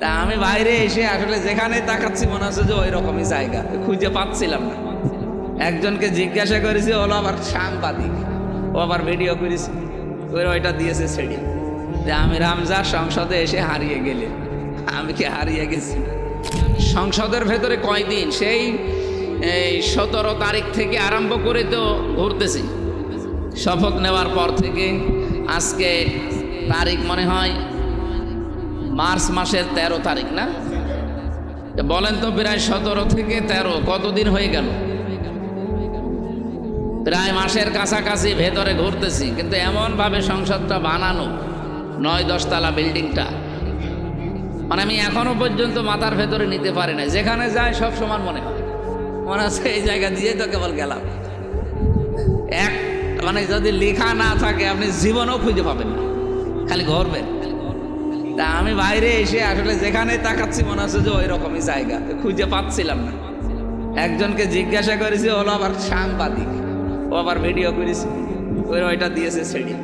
তা আমি বাইরে এসে আসলে যেখানে তাকাচ্ছি মনে হচ্ছে যে ওই রকমই জায়গা খুঁজে পাচ্ছিলাম না। একজনকে জিজ্ঞাসা করেছি, হলো আবার সাংবাদিক, ও আবার ভিডিও করেছি, ওইটা দিয়েছে ছেড়ে যে আমি রামজার সংসদে এসে হারিয়ে গেলে। আমি কি হারিয়ে গেছি? সংসদের ভেতরে কয়দিন, সেই 17 তারিখ থেকে আরম্ভ করে তো ঘুরতেছি। শপথ নেওয়ার পর থেকে আজকে তারিখ মনে হয় মার্চ মাসের 13 তারিখ না? বলেন তো, প্রায় 17 থেকে 13 কতদিন হয়ে গেল? প্রায় মাসের কাছাকাছি ভেতরে ঘুরতেছি। কিন্তু এমনভাবে সংসদটা বানানো, 9-10 তলা বিল্ডিংটা, মানে আমি এখনো পর্যন্ত মাথার ভেতরে নিতে পারি না। যেখানে যায় সব সমান মনে হয়, মনে হচ্ছে এই জায়গা দিয়ে তো কেবল গেলাম। মানে যদি লেখা না থাকে আপনি জীবনেও খুঁজে পাবেন না, খালি ঘুরবেন। তা আমি বাইরে এসে আসলে যেখানে তাকাচ্ছি মনে হচ্ছে যে ওই রকমই জায়গা খুঁজে পাচ্ছিলাম না। একজনকে জিজ্ঞাসা করেছি, হলো আবার সাংবাদিক, ও আবার ভিডিও করেছি, ওইটা দিয়েছে ছেড়ে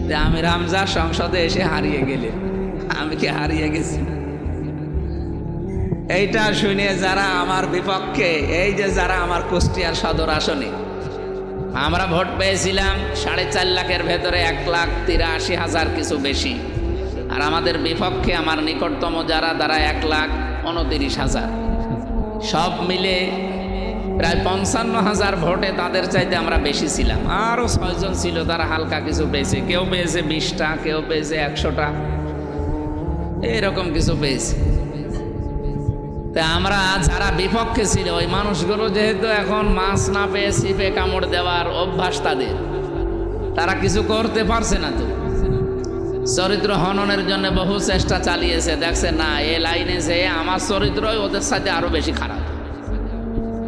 যে আমি রামজার সংসদে এসে হারিয়ে গেলে। আমি কি হারিয়ে গেছি? এইটা শুনে যারা আমার বিপক্ষে, এই যে যারা আমার কুষ্টিয়ার সদর আসনে আমরা ভোট পেয়েছিলাম 4.5 লাখের ভেতরে 1,83,000 কিছু বেশি, আর আমাদের বিপক্ষে আমার নিকটতম যারা, তারা 1,29,000, সব মিলে প্রায় 55,000 ভোটে তাদের চাইতে আমরা বেশি ছিলাম। আরও 6 জন ছিল, তারা হালকা কিছু পেয়েছে, কেউ পেয়েছে 20টা, কেউ পেয়েছে 100টা, এরকম কিছু পেয়েছে। তা আমরা যারা বিপক্ষে ছিল, ওই মানুষগুলো যেহেতু এখন মাছ না পেয়ে ছিপে কামড় দেওয়ার অভ্যাস তাদের, তারা কিছু করতে পারছে না। তো চরিত্র হননের জন্য বহু চেষ্টা চালিয়েছে, দেখছে না এ লাইনে যে আমার চরিত্রই ওদের সাথে আরো বেশি খারাপ।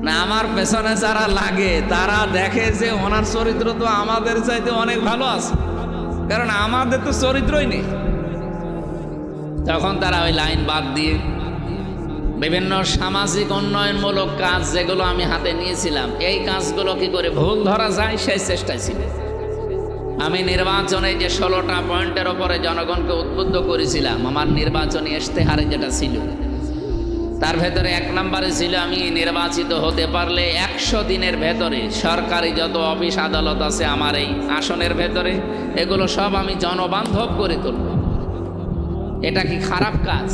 না, আমার পেছনে যারা লাগে তারা দেখে যে ওনার চরিত্র তো আমাদের চাইতে অনেক ভালো আছে, কারণ আমাদের তো চরিত্রই নেই। তখন তারা ওই লাইন বাদ দিয়ে বিভিন্ন সামাজিক উন্নয়নমূলক কাজ যেগুলো আমি হাতে নিয়েছিলাম, এই কাজগুলো কি করে ভুল ধরা যায় সেই চেষ্টায় ছিল। আমি নির্বাচনে যে 16টা পয়েন্টের ওপরে জনগণকে উদ্বুদ্ধ করেছিলাম, আমার নির্বাচনী ইশতেহারে যেটা ছিল, তার ভেতরে 1 নম্বরে ছিল আমি নির্বাচিত হতে পারলে 100 দিনের ভেতরে সরকারি যত অফিস আদালত আছে আমার এই আসনের ভেতরে, এগুলো সব আমি জনবান্ধব করে তুলব। এটা কি খারাপ কাজ?